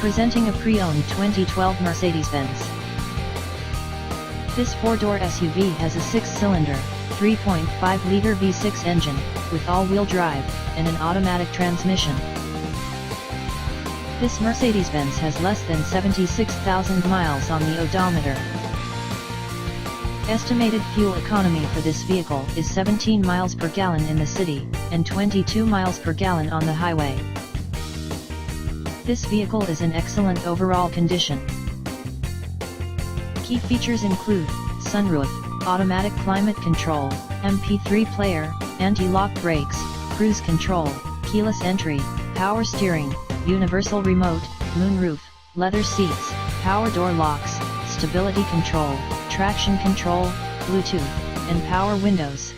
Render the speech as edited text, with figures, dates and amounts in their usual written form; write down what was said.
Presenting a pre-owned 2012 Mercedes-Benz. This four-door SUV has a six-cylinder, 3.5-liter V6 engine, with all-wheel drive, and an automatic transmission. This Mercedes-Benz has less than 76,000 miles on the odometer. Estimated fuel economy for this vehicle is 17 miles per gallon in the city, and 22 miles per gallon on the highway. This vehicle is in excellent overall condition. Key features include sunroof, automatic climate control, MP3 player, anti-lock brakes, cruise control, keyless entry, power steering, universal remote, moonroof, leather seats, power door locks, stability control, traction control, Bluetooth, and power windows.